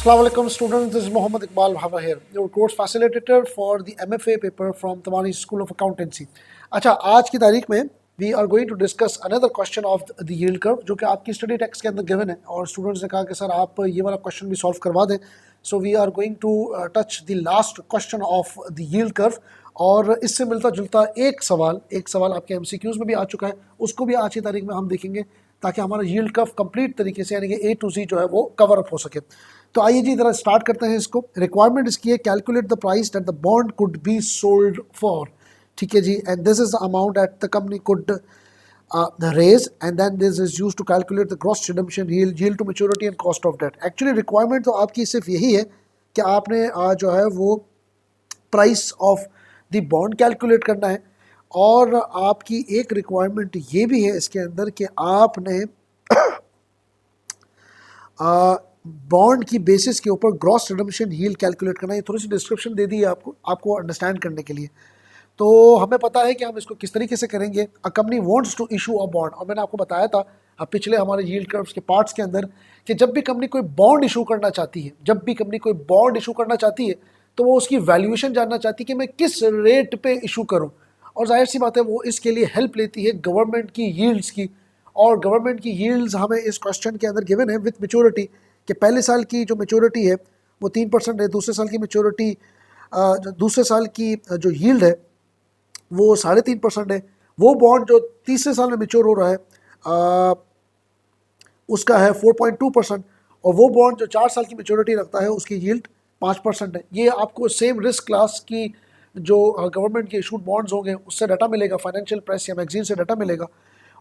Assalamu alaikum students, this is Muhammad Iqbal Bhava here, your course facilitator for the MFA paper from Tamari School of Accountancy. अच्छा, आज की तारीख में we are going to discuss another question of the yield curve जो कि आपकी study text के अंदर गिवन है और स्टूडेंट्स ने कहा कि सर आप ये वाला क्वेश्चन भी सॉल्व करवा दें. So we are going to touch the last question of the yield curve और इससे मिलता जुलता एक सवाल आपके MCQs में भी आ चुका है, उसको भी आज की तारीख में हम देखेंगे ताकि हमारा yield curve कंप्लीट तरीके से यानी कि A to Z जो है वो कवर अप हो सके. तो आइए जी जरा स्टार्ट करते हैं इसको. रिक्वायरमेंट इसकी है calculate the price that the bond could be sold for. ठीक है जी, and this is the amount that the company could raise and then this is used to calculate the gross redemption yield to maturity and cost of debt. Actually requirement तो आपकी सिर्फ यही है कि आपने जो है वो price of the bond calculate करना है और आपकी एक रिक्वायरमेंट ये भी है इसके अंदर कि आपने बॉन्ड की बेसिस के ऊपर ग्रॉस रिडेम्पशन यील्ड कैलकुलेट करना है. ये थोड़ी सी डिस्क्रिप्शन दे दी है आपको अंडरस्टैंड करने के लिए. तो हमें पता है कि हम इसको किस तरीके से करेंगे. A company wants to issue a bond, और मैंने आपको बताया था पिछले हमारे यील्ड कर्व्स के पार्ट्स के अंदर कि जब भी कंपनी कोई बॉन्ड इशू करना चाहती है, तो वो उसकी वैल्यूएशन जानना चाहती है कि मैं किस रेट पे इशू करूँ. और जाहिर सी बात है वो इसके लिए हेल्प लेती है गवर्नमेंट की यील्ड्स की, और गवर्नमेंट की यील्ड्स हमें इस क्वेश्चन के अंदर गिवन है विथ मैच्योरिटी कि पहले साल की जो मैच्योरिटी है वो 3% है, दूसरे साल की मैच्योरिटी दूसरे साल की जो यील्ड है वो 3.5% है. वो बॉन्ड जो तीसरे साल में मैच्योर हो रहा है उसका है 4.2%, और वो बॉन्ड जो 4 साल की मैच्योरिटी रखता है उसकी यील्ड 5% है. ये आपको सेम रिस्क क्लास की जो गवर्नमेंट के इशूड बॉन्ड्स होंगे उससे डाटा मिलेगा, फाइनेंशियल प्रेस या मैगजीन से डाटा मिलेगा,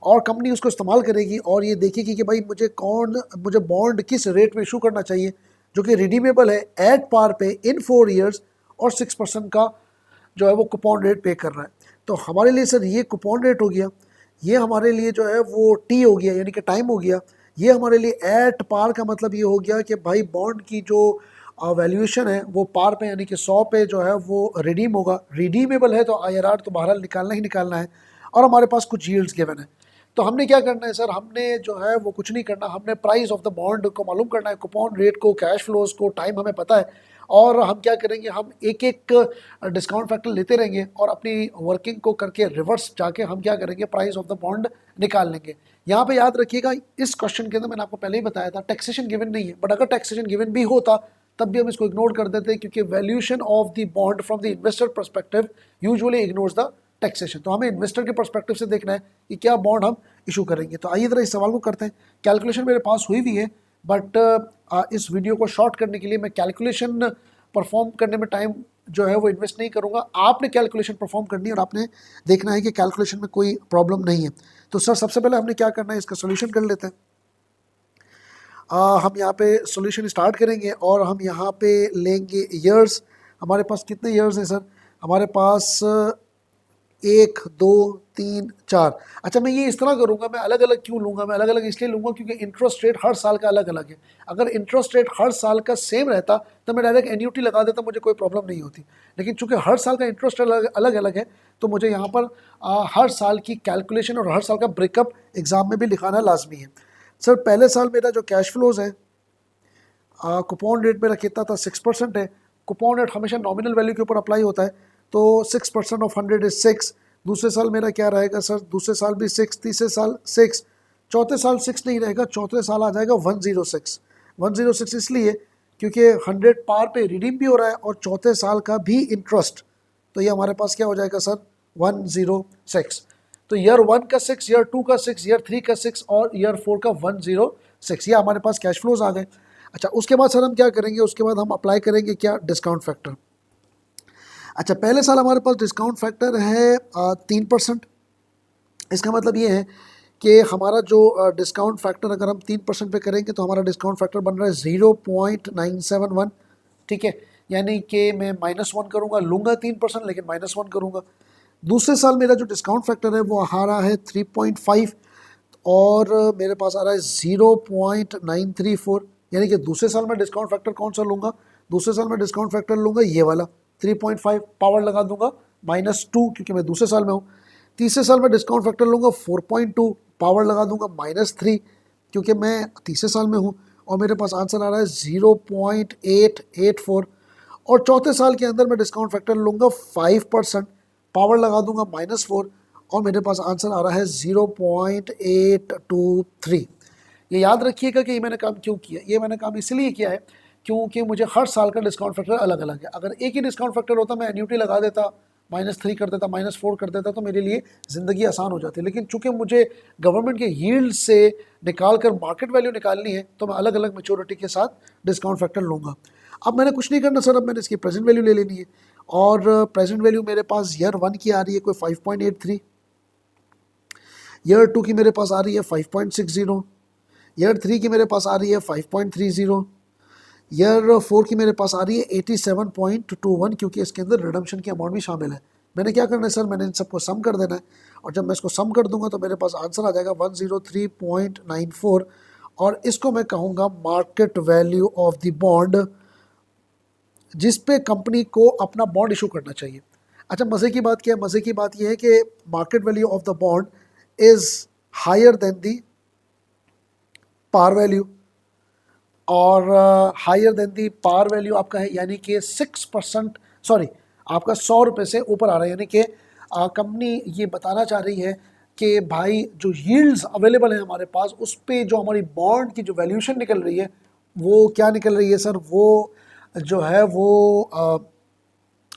और कंपनी उसको इस्तेमाल करेगी और ये देखेगी कि भाई मुझे बॉन्ड किस रेट में इशू करना चाहिए जो कि रिडीमेबल है एट पार पे इन 4 ईयर्स और 6% का जो है वो कूपन रेट पे कर रहा है. तो हमारे लिए सर ये कूपन रेट हो गया, ये हमारे लिए जो है वो टी हो गया यानी कि टाइम हो गया. ये हमारे लिए एट पार का मतलब ये हो गया कि भाई बॉन्ड की जो वैल्यूएशन है वो पार पे यानी कि 100 पे जो है वो रिडीम होगा. रिडीमेबल है तो IRR तो बहरहाल निकालना ही निकालना है, और हमारे पास कुछ यील्ड्स गिवन है. तो हमने क्या करना है सर, हमने जो है वो कुछ नहीं करना, हमने प्राइस ऑफ द बॉन्ड को मालूम करना है, कूपन रेट को, कैश फ्लोज को, टाइम हमें पता है, और हम क्या करेंगे, हम एक एक डिस्काउंट फैक्टर लेते रहेंगे और अपनी वर्किंग को करके रिवर्स जाके हम क्या करेंगे, प्राइस ऑफ द बॉन्ड निकाल लेंगे. यहाँ पे याद रखिएगा इस क्वेश्चन के अंदर मैंने आपको पहले ही बताया था टैक्सेशन गिवन नहीं है, बट अगर टैक्सेशन गिवन भी होता तब भी हम इसको इग्नोर कर देते क्योंकि valuation of the bond from the investor perspective usually ignores the taxation. तो हमें इन्वेस्टर के पर्सपेक्टिव से देखना है कि क्या बॉन्ड हम इशू करेंगे. तो आइए जरा इस सवाल को करते हैं. कैलकुलेशन मेरे पास हुई भी है, बट इस वीडियो को शॉर्ट करने के लिए मैं कैलकुलेशन परफॉर्म करने में टाइम जो है वो इन्वेस्ट नहीं करूंगा. आपने कैलकुलेशन परफॉर्म करनी है और आपने देखना है कि कैलकुलेशन में कोई प्रॉब्लम नहीं है. तो सर सबसे पहले हमने क्या करना है, इसका सोल्यूशन कर लेते हैं. हम यहाँ पे सोल्यूशन स्टार्ट करेंगे और हम यहाँ पे लेंगे ईयर्स. हमारे पास कितने ईयर्स हैं सर, हमारे पास 1 2 3 4. अच्छा, मैं ये इस तरह करूँगा, मैं अलग अलग क्यों लूँगा, मैं अलग अलग इसलिए लूँगा क्योंकि इंटरेस्ट रेट हर साल का अलग अलग है. अगर इंटरेस्ट रेट हर साल का सेम रहता तो मैं डायरेक्ट एन्यूटी लगा देता, मुझे कोई प्रॉब्लम नहीं होती. लेकिन चूंकि हर साल का इंटरेस्ट अलग अलग है तो मुझे यहाँ पर हर साल की कैलकुलेशन और हर साल का ब्रेकअप एग्जाम में भी लिखाना लाजमी है. सर पहले साल मेरा जो कैश फ्लोज है कूपन रेट मेरा कितना था, 6% है. कूपन रेट हमेशा नॉमिनल वैल्यू के ऊपर अप्लाई होता है, तो 6% ऑफ 100 इज 6. दूसरे साल मेरा क्या रहेगा सर, दूसरे साल भी 6, तीसरे साल 6, चौथे साल 6 नहीं रहेगा, चौथे साल आ जाएगा 106. 106 इसलिए क्योंकि 100 पार पे रिडीम भी हो रहा है और चौथे साल का भी इंटरेस्ट. तो ये हमारे पास क्या हो जाएगा सर, 106. तो ईयर 1 का 6, ईयर 2 का 6, ईयर 3 का 6 और ईयर 4 का 106. ये हमारे पास कैश फ्लोज आ गए. अच्छा, उसके बाद सर हम क्या करेंगे, उसके बाद हम अप्लाई करेंगे क्या, डिस्काउंट फैक्टर. अच्छा, पहले साल हमारे पास डिस्काउंट फैक्टर है 3%. इसका मतलब ये है कि हमारा जो डिस्काउंट फैक्टर अगर हम 3% पे करेंगे तो हमारा डिस्काउंट फैक्टर बन रहा है 0.971. ठीक है, यानी कि मैं -1 करूँगा, लूँगा 3% लेकिन -1 करूँगा. दूसरे साल मेरा जो डिस्काउंट फैक्टर है वो आ रहा है 3.5 और मेरे पास आ रहा है 0.934. यानी कि दूसरे साल में डिस्काउंट फैक्टर कौन सा लूँगा, दूसरे साल में डिस्काउंट फैक्टर लूँगा ये वाला 3.5, पावर लगा दूंगा -2 क्योंकि मैं दूसरे साल में हूँ. तीसरे साल में डिस्काउंट फैक्टर लूँगा 4.2, पावर लगा दूंगा -3 क्योंकि मैं तीसरे साल में हूँ. और मेरे पास आंसर आ रहा है 0.884, और चौथे साल के अंदर मैं डिस्काउंट फैक्टर लूँगा 5%, पावर लगा दूंगा -4, और मेरे पास आंसर आ रहा है 0.823। ये याद रखिएगा कि ये मैंने काम क्यों किया। ये मैंने काम इसलिए किया है क्योंकि मुझे हर साल का डिस्काउंट फैक्टर अलग अलग है। अगर एक ही डिस्काउंट फैक्टर होता, मैं एन्यूटी लगा देता, -3 कर देता, -4 कर देता, तो मेरे लिए ज़िंदगी आसान हो जाती। लेकिन चूंकि मुझे गवर्नमेंट के यील्ड से निकाल कर मार्केट वैल्यू निकालनी है, तो मैं अलग अलग मैच्योरिटी के साथ डिस्काउंट फैक्टर लूँगा। अब मैंने कुछ नहीं करना सर, अब मैंने इसकी प्रेजेंट वैल्यू ले लेनी है, और प्रेजेंट वैल्यू मेरे पास ईयर 1 की आ रही है कोई 5.83, ईयर 2 की मेरे पास आ रही है 5.60, ईयर 3 की मेरे पास आ रही है 5.30, ईयर 4 की मेरे पास आ रही है 87.21, क्योंकि इसके अंदर रिडम्पशन की अमाउंट भी शामिल है। मैंने क्या करना है सर, मैंने इन सबको सम कर देना है, और जब मैं इसको सम कर दूंगा तो मेरे पास आंसर आ जाएगा 103.94, और इसको मैं कहूँगा market value of the bond जिस पे कंपनी को अपना बॉन्ड इशू करना चाहिए। अच्छा, मज़े की बात क्या है? मज़े की बात यह है कि market value of the bond is higher than the par value, और higher than the par value आपका है, यानी कि 6%, सॉरी आपका 100 रुपये से ऊपर आ रहा है। यानी कि कंपनी ये बताना चाह रही है कि भाई जो यील्ड्स अवेलेबल है हमारे पास, उस पर जो हमारी बॉन्ड की जो वैल्यूशन निकल रही है, वो क्या निकल रही है सर? वो जो है वो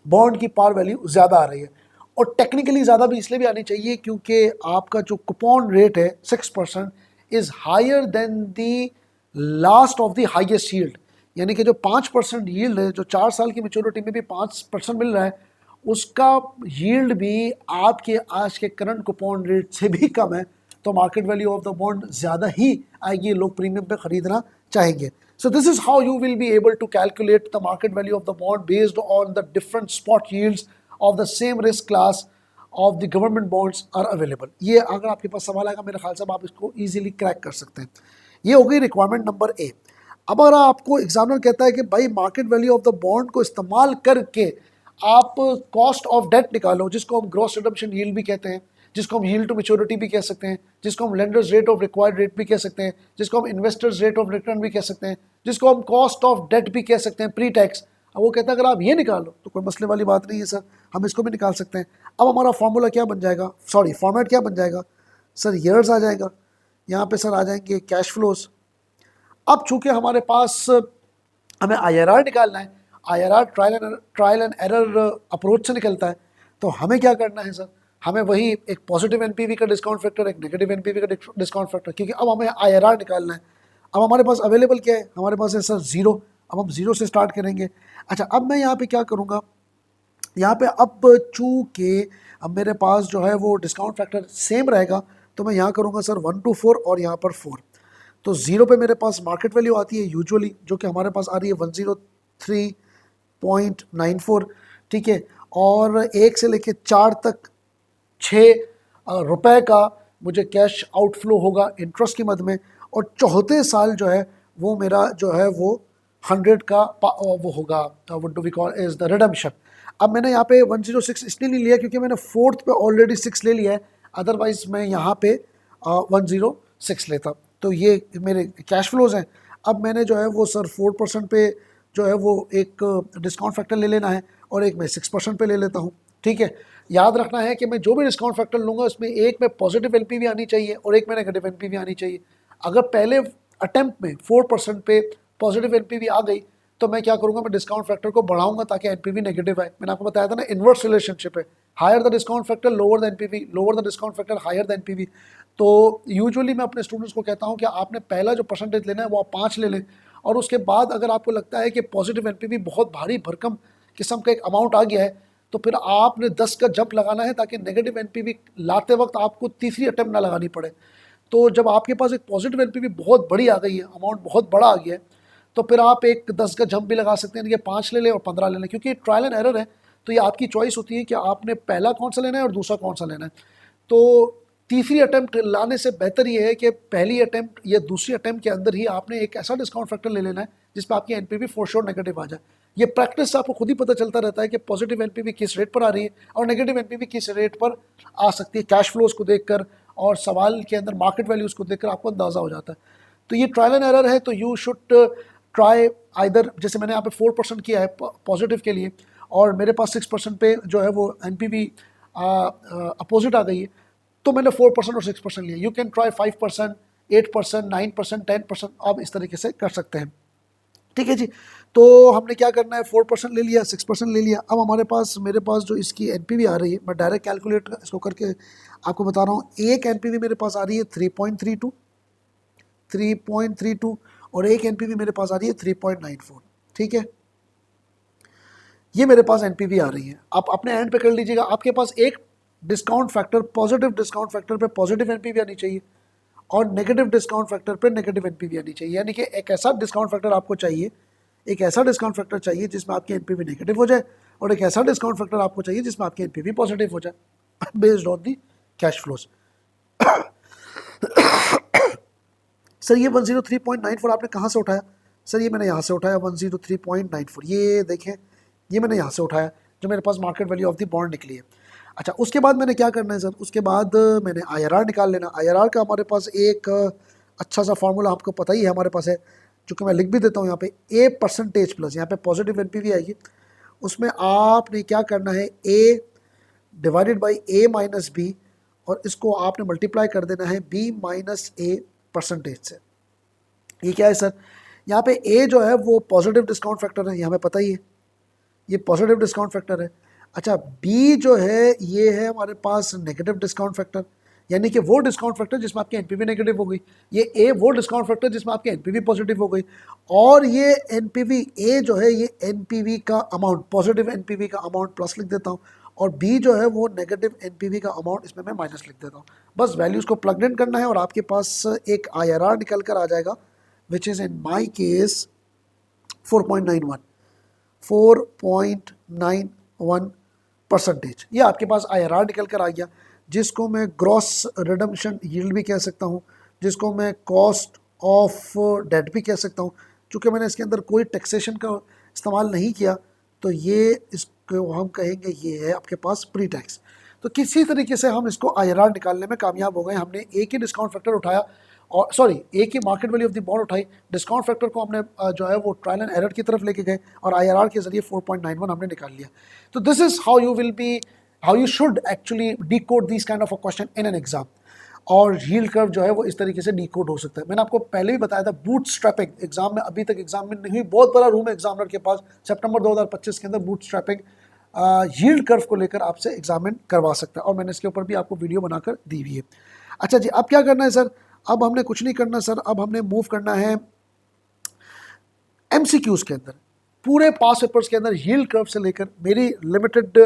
बॉन्ड की पार वैल्यू ज़्यादा आ रही है। और टेक्निकली ज़्यादा भी इसलिए भी आनी चाहिए क्योंकि आपका जो कूपन रेट है 6% is higher than the last of the highest yield. यानी कि जो 5% यील्ड है, जो 4 साल की मेच्योरिटी में भी 5% मिल रहा है, उसका यील्ड भी आपके आज के करंट कूपन रेट से भी कम है। तो market value of the bond ज़्यादा ही आएगी, लोग प्रीमियम पे ख़रीदना चाहेंगे। So this is how you will be able to calculate the market value of the bond based on the different spot yields of the same risk class of the government bonds are available. ये अगर आपके पास सवाल आएगा, मेरे ख्याल से आप इसको easily क्रैक कर सकते हैं। ये हो गई रिक्वायरमेंट नंबर ए। अब अगर आपको एग्जामिनर कहता है कि भाई market value of the bond को इस्तेमाल करके आप कॉस्ट ऑफ डेट निकालो, जिसको हम ग्रॉस रिडम्पशन यील्ड भी कहते हैं, जिसको हम यील्ड टू मैच्योरिटी भी कह सकते हैं, जिसको हम lenders rate of required rate भी कह सकते हैं, जिसको हम इन्वेस्टर्स रेट ऑफ रिटर्न भी कह सकते हैं, जिसको हम कॉस्ट ऑफ डेट भी कह सकते हैं प्री टैक्स। अब वो कहता है अगर आप ये निकालो तो कोई मसले वाली बात नहीं है सर, हम इसको भी निकाल सकते हैं। अब हमारा फॉर्मूला क्या बन जाएगा, सॉरी फॉर्मेट क्या बन जाएगा सर? ईयर्स आ जाएगा, यहाँ पे सर आ जाएंगे कैश फ्लोज। अब चूंकि हमारे पास हमें IRR निकालना है, IRR trial and error approach से निकलता है, तो हमें क्या करना है सर? हमें वही एक पॉजिटिव एनपीवी का डिस्काउंट फैक्टर, एक नेगेटिव एनपीवी का डिस्काउंट फैक्टर, क्योंकि अब हमें IRR निकालना है। अब हमारे पास अवेलेबल क्या है? हमारे पास है सर 0। अब हम 0 से स्टार्ट करेंगे। अच्छा, अब मैं यहाँ पे क्या करूँगा, यहाँ पे अब चूँकि अब मेरे पास जो है वो डिस्काउंट फैक्टर सेम रहेगा, तो मैं यहाँ करूँगा सर 1 to 4 और यहाँ पर 4। तो 0 पे मेरे पास मार्केट वैल्यू आती है यूजुअली, जो कि हमारे पास आ रही है 103.94, ठीक है। और 1 से लेके 4 तक 6 रुपए का मुझे कैश आउटफ्लो होगा इंटरेस्ट की मद में, और चौथे साल जो है वो मेरा जो है वो 100 का वो होगा, what do we call is the redemption. अब मैंने यहाँ पे 106 इसलिए नहीं लिया क्योंकि मैंने 4th पे ऑलरेडी 6 ले लिया है, अदरवाइज मैं यहाँ पे 106 लेता। तो ये मेरे कैश फ्लोज हैं। अब मैंने जो है वो सर 4% पे जो है वो एक डिस्काउंट फैक्टर ले लेना है, और एक मैं 6% पे ले लेता हूँ, ठीक है। याद रखना है कि मैं जो भी डिस्काउंट फैक्टर लूँगा उसमें एक में पॉजिटिव एनपीवी आनी चाहिए और एक में नेगेटिव एनपीवी आनी चाहिए। अगर पहले अटेम्प्ट में 4% पे पॉजिटिव एनपीवी आ गई तो मैं क्या करूँगा, मैं डिस्काउंट फैक्टर को बढ़ाऊंगा ताकि एनपीवी नेगेटिव आए। मैंने आपको बताया था ना, इन्वर्स रिलेशनशिप है, higher the discount factor lower the NPV, lower the discount factor higher the NPV. तो यूजुअली मैं अपने स्टूडेंट्स को कहता हूँ कि आपने पहला जो परसेंटेज लेना है वो आप 5 ले लें, और उसके बाद अगर आपको लगता है कि पॉजिटिव एनपीवी बहुत भारी भरकम किस्म का एक अमाउंट आ गया है, तो फिर आपने 10 का जंप लगाना है ताकि नेगेटिव एनपीवी लाते वक्त आपको तीसरी अटेम्प्ट ना लगानी पड़े। तो जब आपके पास एक पॉजिटिव एनपीवी बहुत बड़ी आ गई है, अमाउंट बहुत बड़ा आ गया है, तो फिर आप एक 10 का जंप भी लगा सकते हैं, कि 5 ले लें और 15 ले लें, क्योंकि ट्रायल एंड एरर है। तो ये आपकी चॉइस होती है कि आपने पहला कौन सा लेना है और दूसरा कौन सा लेना है। तो तीसरी अटेम्प्ट लाने से बेहतर ये है कि पहली अटेम्प्ट या दूसरी अटेम्प्ट के अंदर ही आपने एक ऐसा डिस्काउंट फैक्टर ले लेना है जिसमें आपकी एनपीवी फॉर श्योर नेगेटिव आ जाए। ये प्रैक्टिस से आपको खुद ही पता चलता रहता है कि पॉजिटिव एनपीवी किस रेट पर आ रही है और नेगेटिव एनपीवी किस रेट पर आ सकती है। कैश फ्लोज को देखकर और सवाल के अंदर मार्केट वैल्यूज़ को देखकर आपको अंदाज़ा हो जाता है। तो ये ट्रायल एंड एरर है, तो यू शुड ट्राई आइदर, जैसे मैंने यहाँ पे 4% किया है पॉजिटिव के लिए और मेरे पास 6% पे जो है वो एनपीवी अपोजिट आ गई है, तो मैंने 4% और 6% लिया। यू कैन ट्राई 5%, 8%, 9%, 10%, आप इस तरीके से कर सकते हैं। ठीक है जी, तो हमने क्या करना है, 4% ले लिया, 6% ले लिया। अब हमारे पास, मेरे पास जो इसकी एनपीवी आ रही है, मैं डायरेक्ट कैलकुलेट इसको करके आपको बता रहा हूँ। एक एनपीवी मेरे पास आ रही है 3.32 और एक एनपीवी मेरे पास आ रही है 3.94। ठीक है, ये मेरे पास एनपीवी आ रही है। आप अपने एंड पे कर लीजिएगा। आपके पास एक discount factor, positive discount factor पे पॉजिटिव एनपीवी आनी चाहिए और नेगेटिव डिस्काउंट फैक्टर पे नेगेटिव एनपीवी आनी चाहिए। यानी कि एक ऐसा डिस्काउंट फैक्टर आपको चाहिए, एक ऐसा डिस्काउंट फैक्टर चाहिए जिसमें आपकी एनपीवी नेगेटिव हो जाए और एक ऐसा डिस्काउंट फैक्टर आपको चाहिए जिसमें आपकी एनपीवी पॉजिटिव हो जाए based on the cash flows. Sir ये 103.94 आपने कहाँ से उठाया? सर ये मैंने यहाँ से उठाया 103.94। ये देखें, ये मैंने यहाँ से उठाया जो मेरे पास market value of the bond निकली है। अच्छा, उसके बाद मैंने क्या करना है सर? उसके बाद मैंने IRR निकाल लेना। IRR का हमारे पास एक अच्छा सा फार्मूला आपको पता ही है हमारे पास है, जो कि मैं लिख भी देता हूँ यहाँ पे। A%+, यहाँ पे पॉजिटिव एनपीवी आएगी, उसमें आपने क्या करना है, A divided by A minus B, और इसको आपने मल्टीप्लाई कर देना है B माइनस A परसेंटेज से। ये क्या है सर? यहाँ पे A जो है वो पॉजिटिव डिस्काउंट फैक्टर है, ये हमें पता ही है, ये पॉजिटिव डिस्काउंट फैक्टर है। अच्छा, B जो है ये है हमारे पास नेगेटिव डिस्काउंट फैक्टर, यानी कि वो डिस्काउंट फैक्टर जिसमें आपकी एनपीवी नेगेटिव हो गई। ये A वो डिस्काउंट फैक्टर जिसमें आपकी एनपीवी पॉजिटिव हो गई। और ये एनपीवी A जो है ये एनपीवी का अमाउंट, पॉजिटिव एनपीवी का अमाउंट प्लस लिख देता हूँ, और B जो है वो नेगेटिव एनपीवी का अमाउंट इसमें मैं माइनस लिख देता हूँ। बस वैल्यूज़ को प्लग इन करना है और आपके पास एक IRR निकल कर आ जाएगा, which is in my case 4.91 4.91%। ये आपके पास IRR निकल कर आ गया, जिसको मैं ग्रॉस रिडम्पशन यील्ड भी कह सकता हूँ, जिसको मैं कॉस्ट ऑफ डेट भी कह सकता हूँ। चूँकि मैंने इसके अंदर कोई टैक्सेशन का इस्तेमाल नहीं किया, तो ये इसको हम कहेंगे ये है आपके पास प्री टैक्स। तो किसी तरीके से हम इसको IRR निकालने में कामयाब हो गए। हमने एक ही डिस्काउंट फैक्टर उठाया, और सॉरी एक ही market value of the bond उठाई, डिस्काउंट फैक्टर को हमने जो है वो ट्रायल एंड एरर की तरफ लेके गए और IRR के जरिए 4.91 हमने निकाल लिया। तो this is how you should actually decode this kind of a question in an exam. और यील्ड कर्व जो है वो इस तरीके से डिकोड हो सकता है। मैंने आपको पहले भी बताया था, बूट स्ट्रैपिंग एग्जाम में अभी तक एग्जाम में नहीं हुई, बहुत बड़ा रूम है एग्जामिनर के पास। सितंबर 2025 के अंदर बूट स्ट्रैपिंग यील्ड कर्व को लेकर आपसे एग्जामिन करवा सकता है, और मैंने इसके ऊपर भी आपको वीडियो बनाकर दी हुई है। अच्छा जी, अब क्या करना है सर? अब हमने कुछ नहीं करना सर, अब हमने मूव करना है MCQs के अंदर। पूरे पास पेपर्स के अंदर यील्ड कर्व से लेकर, मेरी लिमिटेड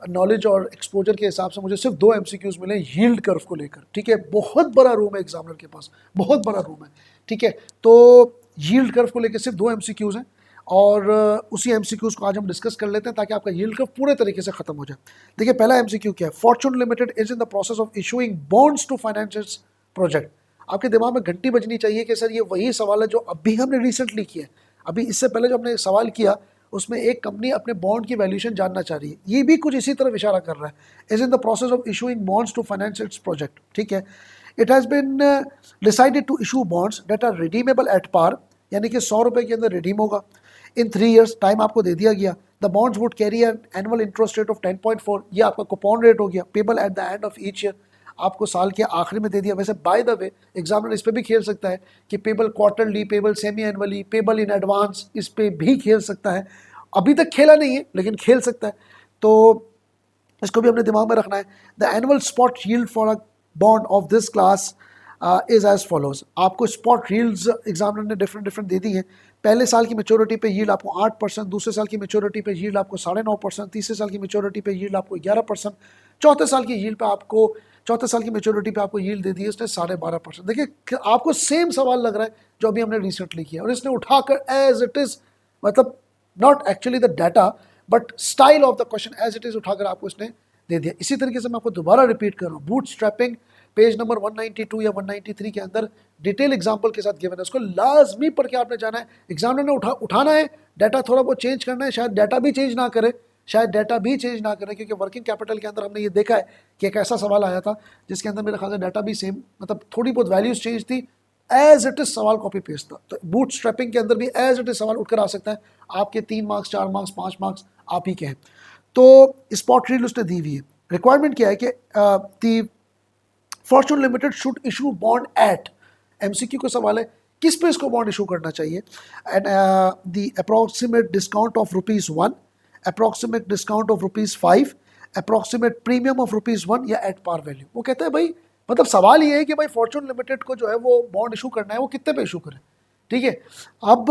नॉलेज और एक्सपोजर के हिसाब से मुझे सिर्फ 2 MCQs मिले यील्ड कर्व को लेकर। ठीक है, बहुत बड़ा रूम है एग्जामिनर के पास, बहुत बड़ा रूम है। ठीक है, तो यील्ड कर्व को लेकर सिर्फ 2 MCQs हैं, और उसी MCQs को आज हम डिस्कस कर लेते हैं ताकि आपका यील्ड कर्व पूरे तरीके से खत्म हो जाए। देखिए, पहला MCQ क्या है? Fortune Limited is in the process of issuing bonds to finance its project. आपके दिमाग में घंटी बजनी चाहिए कि सर ये वही सवाल है जो अभी हमने रिसेंटली किया है। अभी इससे पहले जो हमने सवाल किया उसमें एक कंपनी अपने बॉन्ड की वैल्यूएशन जानना चाह रही है, ये भी कुछ इसी तरफ इशारा कर रहा है, is in the process of issuing bonds to finance its project. ठीक है, it has been decided to issue bonds that are redeemable at par, यानी कि 100 रुपये के अंदर रिडीम होगा इन 3 ईयर्स। टाइम आपको दे दिया गया। The bonds would carry an annual interest rate of 10.4, ये आपका कूपन रेट हो गया। Payable at the end of each year, आपको साल के आखिरी में दे दिया। वैसे बाय द वे एग्जामिनर इस पे भी खेल सकता है कि payable quarterly, payable semi annually, payable in advance, इस पे भी खेल सकता है। अभी तक खेला नहीं है लेकिन खेल सकता है, तो इसको भी अपने दिमाग में रखना है। The annual spot yield for a bond of this class is as follows. आपको स्पॉट यील्ड्स एग्जामिनर ने डिफरेंट दे दी हैं। पहले साल की मेच्योरिटी पे यील्ड आपको 8%, दूसरे साल की मेच्योरिटी पे यील्ड आपको 9.5%, तीसरे साल की मेच्योरिटी पे यील्ड आपको 11%, चौथे साल की यील्ड पे आपको, चौथे साल की मेच्योरिटी पे आपको यील्ड दे दी है इसने 12.5%। देखिए, आपको सेम सवाल लग रहा है जो अभी हमने रिसेंटली किया, और इसने उठाकर एज इट इज, मतलब not actually the data but style of the question as it is उठाकर आपको इसने दे दिया। इसी तरीके से मैं आपको दोबारा रिपीट कर रहा हूँ, बूट स्ट्रैपिंग पेज नंबर 192 या 193 के अंदर डिटेल एग्जाम्पल के साथ गिवन है, उसको लाजमी पढ़ के आपने जाना है। एग्जामिनर ने उठाना है डाटा, थोड़ा बहुत चेंज करना है, शायद डाटा भी चेंज ना करे, क्योंकि वर्किंग कैपिटल के अंदर हमने ये देखा है कि एक ऐसा सवाल आया था जिसके अंदर मेरे ख्याल से डाटा भी सेम, मतलब थोड़ी बहुत वैल्यूज चेंज थी, एज इट इज सवाल कॉपी पेस्ट था। तो बूट स्ट्रैपिंग के अंदर भी एज इट इज सवाल उठकर आ सकता है, आपके 3 मार्क्स 4 मार्क्स 5 मार्क्स आप ही के हैं। तो स्पॉट रीड उसने दी हुई है। रिक्वायरमेंट क्या है कि the Fortune limited should issue bond at, MCQ का सवाल है किस पे इसको बॉन्ड इशू करना चाहिए, and the approximate discount of ₹1, approximate discount of ₹5, approximate premium of ₹1 या एट पार वैल्यू। वो कहता है भाई मतलब सवाल ये है कि भाई फॉर्चून लिमिटेड को जो है वो बॉन्ड इशू करना है, वो कितने पे इशू करें। ठीक है, अब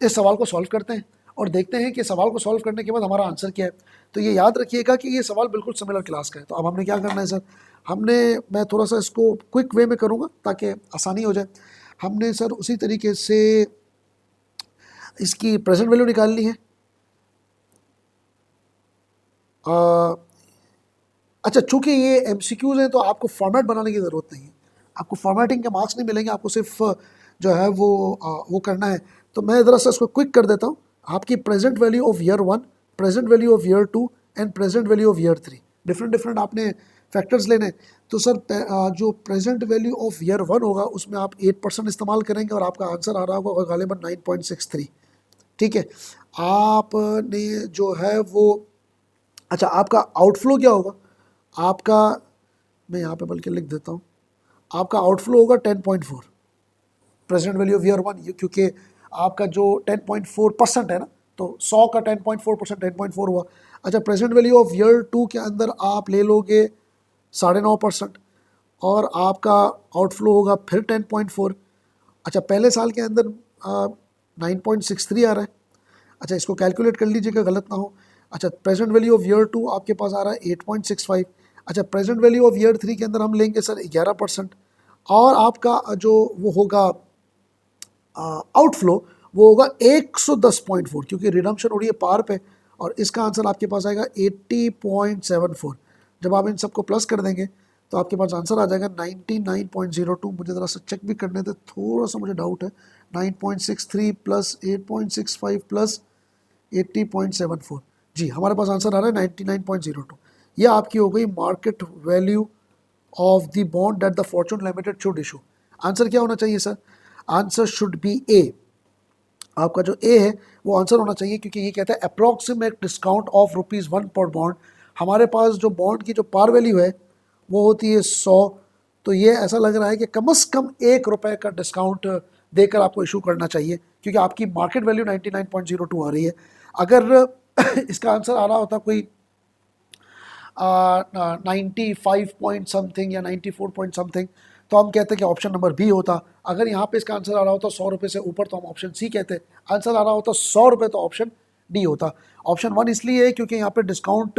इस सवाल को सॉल्व करते हैं और देखते हैं कि सवाल को सॉल्व करने के बाद हमारा आंसर क्या है। तो ये याद रखिएगा कि ये सवाल बिल्कुल सिमिलर क्लास का है। तो अब हमने क्या करना है सर, मैं थोड़ा सा इसको क्विक वे में करूँगा ताकि आसानी हो जाए। हमने सर उसी तरीके से इसकी प्रेजेंट वैल्यू निकालनी है। अच्छा, चूंकि ये एमसीक्यूज हैं तो आपको फॉर्मेट बनाने की ज़रूरत नहीं है, आपको फॉर्मेटिंग के मार्क्स नहीं मिलेंगे, आपको सिर्फ जो है वो करना है। तो मैं ज़रा सा इसको क्विक कर देता हूँ। आपकी present value of year 1, present value of year 2 and present value of year 3, different आपने फैक्टर्स लेने। तो सर जो प्रेजेंट वैल्यू ऑफ ईयर 1 होगा उसमें आप 8% इस्तेमाल करेंगे और आपका आंसर आ रहा होगा गालिबन 9.63। ठीक है, आपने जो है वो, अच्छा आपका आउटफ्लो क्या होगा, आपका, मैं यहाँ पे बल्कि लिख देता हूँ, आपका आउटफ्लो होगा 10.4 प्रेजेंट वैल्यू ऑफ ईयर 1, क्योंकि आपका जो 10.4% है ना, तो 100 का 10.4% 10.4 हुआ। अच्छा, प्रेजेंट वैल्यू ऑफ ईयर 2 के अंदर आप ले लोगे 9.5% और आपका आउटफ्लो होगा फिर 10.4। अच्छा, पहले साल के अंदर 9.63 आ रहा है। अच्छा, इसको कैलकुलेट कर लीजिएगा गलत ना हो। अच्छा, प्रेजेंट वैल्यू ऑफ ईयर 2 आपके पास आ रहा है 8.65। अच्छा, प्रेजेंट वैल्यू ऑफ ईयर 3 के अंदर हम लेंगे सर 11% और आपका जो वो होगा आउटफ्लो वो होगा 110.4, क्योंकि रिडम्पशन हो रही है पार पे, और इसका आंसर आपके पास आएगा 80.74। जब आप इन सबको प्लस कर देंगे तो आपके पास आंसर आ जाएगा 99.02। मुझे ज़रा सा चेक भी करने थे, थोड़ा सा मुझे डाउट है। 9.63 प्लस 8.65 प्लस 80.74, जी हमारे पास आंसर आ रहा है 99.02। ये आपकी हो गई market value of the bond that the Fortune limited should issue. Answer क्या होना चाहिए सर, आंसर शुड बी ए। आपका जो ए है वो आंसर होना चाहिए, क्योंकि ये कहता है अप्रॉक्सीमेट डिस्काउंट ऑफ ₹1 पर बॉन्ड। हमारे पास जो बॉन्ड की जो पार वैल्यू है वो होती है 100, तो ये ऐसा लग रहा है कि कम से कम ₹1 का डिस्काउंट देकर आपको इशू करना चाहिए, क्योंकि आपकी मार्केट वैल्यू 99.02 आ रही है। अगर इसका आंसर आ रहा होता कोई 95 पॉइंट समथिंग या 94 पॉइंट समथिंग, तो हम कहते हैं कि ऑप्शन नंबर बी होता। अगर यहाँ पे इसका आंसर आ रहा होता ₹100 से ऊपर तो हम ऑप्शन सी कहते। आंसर आ रहा होता ₹100 तो ऑप्शन डी होता। ऑप्शन 1 इसलिए है क्योंकि यहाँ पे डिस्काउंट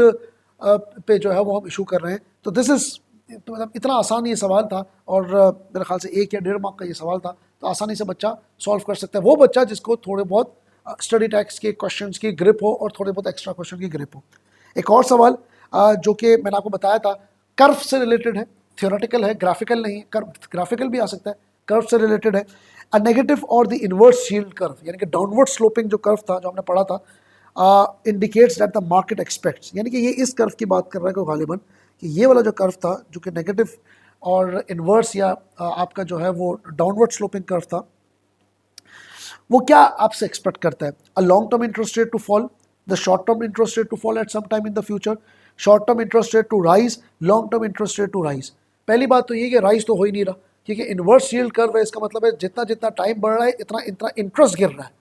पे जो है वो हम इशू कर रहे हैं। तो दिस इज़, तो मतलब इतना आसान ये सवाल था, और मेरे ख्याल से 1 या 1.5 मार्क का ये सवाल था, तो आसानी से बच्चा सॉल्व कर सकता है। वो बच्चा जिसको थोड़े बहुत स्टडी टैक्स के क्वेश्चंस की ग्रिप हो और थोड़े बहुत एक्स्ट्रा क्वेश्चन की ग्रिप हो। एक और सवाल जो कि मैंने आपको बताया था, कर्व से रिलेटेड है, थियोरेटिकल है, ग्राफिकल नहीं है। कर्व ग्राफिकल भी आ सकता है, कर्व से रिलेटेड है। अ नेगेटिव और द इनवर्स शील्ड कर्व, यानी कि डाउनवर्ड स्लोपिंग जो कर्व था जो हमने पढ़ा था, indicates that the market aspects, यानी कि ये इस कर्व की बात कर रहा है गालिबन, कि ये वाला जो कर्व था जो कि नेगेटिव और इनवर्स या आपका जो है वो डाउनवर्ड स्लोपिंग कर्व था, वो क्या आपसे एक्सपेक्ट करता है। A long term interest rate to fall, the short term interest rate to fall at some time in the future, short term interest rate to rise, long term interest rate to rise. पहली बात तो ये कि rise तो हो ही नहीं रहा, क्योंकि इनवर्स यील्ड कर्व है, इसका मतलब है जितना जितना टाइम बढ़ रहा है इतना इतना इंटरेस्ट गिर रहा है।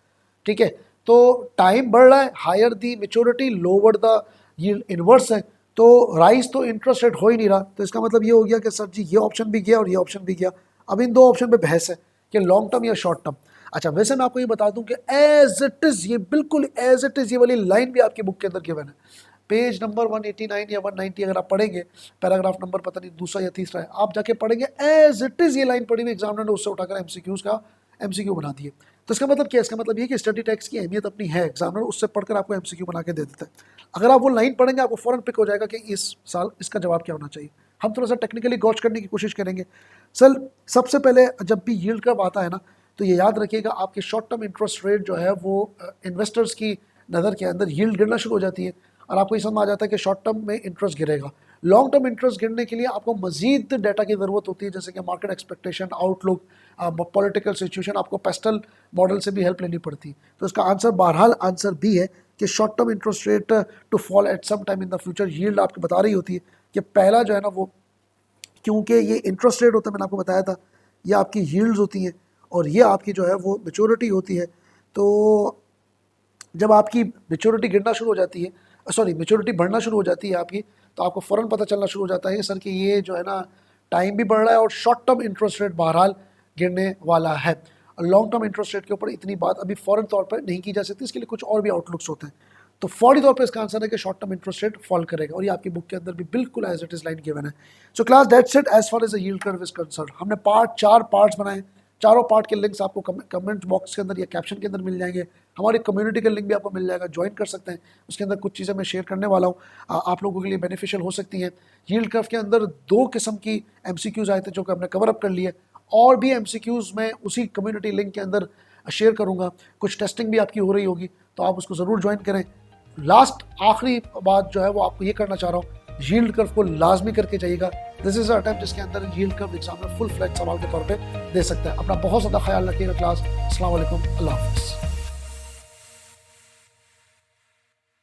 ठीक है, तो टाइम बढ़ रहा है, higher the maturity lower the yield, inverse है, तो राइज तो इंटरेस्ट रेट हो ही नहीं रहा। तो इसका मतलब ये हो गया कि सर जी ये ऑप्शन भी गया और ये ऑप्शन भी गया। अब इन दो ऑप्शन पे बहस है कि लॉन्ग टर्म या शॉर्ट टर्म। अच्छा, वैसे मैं आपको ये बता दूं कि एज इट इज, ये बिल्कुल एज इट इज, ये वाली लाइन भी आपकी बुक के अंदर गिवन है, पेज नंबर 189 या 190 अगर आप पढ़ेंगे, पैराग्राफ नंबर पता नहीं दूसरा या तीसरा है, आप जाके पढ़ेंगे एज इट इज ये लाइन पढ़ी हुई, एग्जामिनर ने उससे उठाकर एमसीक्यूज का एमसीक्यू बना दिए। तो इसका मतलब क्या है, इसका मतलब ये कि स्टडी टैक्स की अहमियत अपनी है, एग्जामिनर उससे पढ़कर आपको एमसीक्यू बना के दे देता है। अगर आप वो लाइन पढ़ेंगे आपको फौरन पिक हो जाएगा कि इस साल इसका जवाब क्या होना चाहिए। हम थोड़ा सा टेक्निकली गौच करने की कोशिश करेंगे। सर सबसे पहले जब भी यील्ड कर्व आता है ना, तो ये याद रखिएगा आपके शॉर्ट टर्म इंटरेस्ट रेट जो है वो इन्वेस्टर्स की नज़र के अंदर यील्ड गिरना शुरू हो जाती है, और आपको ये समझ आ जाता है कि शॉर्ट टर्म में इंटरेस्ट गिरेगा। लॉन्ग टर्म इंटरेस्ट गिनने के लिए आपको मजीद डाटा की ज़रूरत होती है, जैसे कि market expectation, outlook, political situation, आपको पेस्टल मॉडल से भी हेल्प लेनी पड़ती है। तो इसका आंसर बहरहाल आंसर बी है कि short term interest rate to fall at some time in the future. Yield आपको बता रही होती है कि पहला जो है ना वो, क्योंकि ये इंटरेस्ट रेट होता है, मैंने आपको बताया था, ये आपकी यील्ड्स होती हैं और ये आपकी जो है वो मेच्योरिटी होती है। तो जब आपकी मेच्योरिटी गिरना शुरू हो जाती है, सॉरी मेच्योरिटी बढ़ना शुरू हो जाती है आपकी, तो आपको फ़ौरन पता चलना शुरू हो जाता है सर कि ये जो है ना टाइम भी बढ़ रहा है और शॉर्ट टर्म इंटरेस्ट रेट बहरहाल गिरने वाला है। लॉन्ग टर्म इंटरेस्ट रेट के ऊपर इतनी बात अभी फ़ौरन तौर पर नहीं की जा सकती, इसके लिए कुछ और भी आउटलुक्स होते हैं। तो फौरी तौर पर इसका आंसर है कि short term interest rate fall करेगा, और ये आपकी बुक के अंदर भी बिल्कुल as it is line given है। So class that's it as far as the yield curve is concerned. हमने चार पार्ट्स बनाए, चारों पार्ट के लिंक्स आपको कमेंट बॉक्स के अंदर या कैप्शन के अंदर मिल जाएंगे। हमारी कम्युनिटी का लिंक भी आपको मिल जाएगा, ज्वाइन कर सकते हैं। उसके अंदर कुछ चीज़ें मैं शेयर करने वाला हूँ, आप लोगों के लिए बेनिफिशियल हो सकती हैं। यील्ड कर्व के अंदर 2 किस्म की MCQs आए थे जो कि हमने कवर अप कर लिए, और भी MCQs मैं उसी कम्युनिटी लिंक के अंदर शेयर करूँगा। कुछ टेस्टिंग भी आपकी हो रही होगी, तो आप उसको ज़रूर ज्वाइन करें। लास्ट आखिरी बात जो है वो आपको ये करना चाह रहा हूँ, यील्ड कर्व को लाजमी करके जाइएगा। दिस इज अ अटेम्प्ट जिसके अंदर यील्ड कर्व एग्जाम में फुल फ्लैट सवाल के तौर पे दे सकता है। अपना बहुत ज़्यादा ख्याल रखिएगा क्लास। अस्सलाम वालेकुम, अल्लाह हाफ़िज़।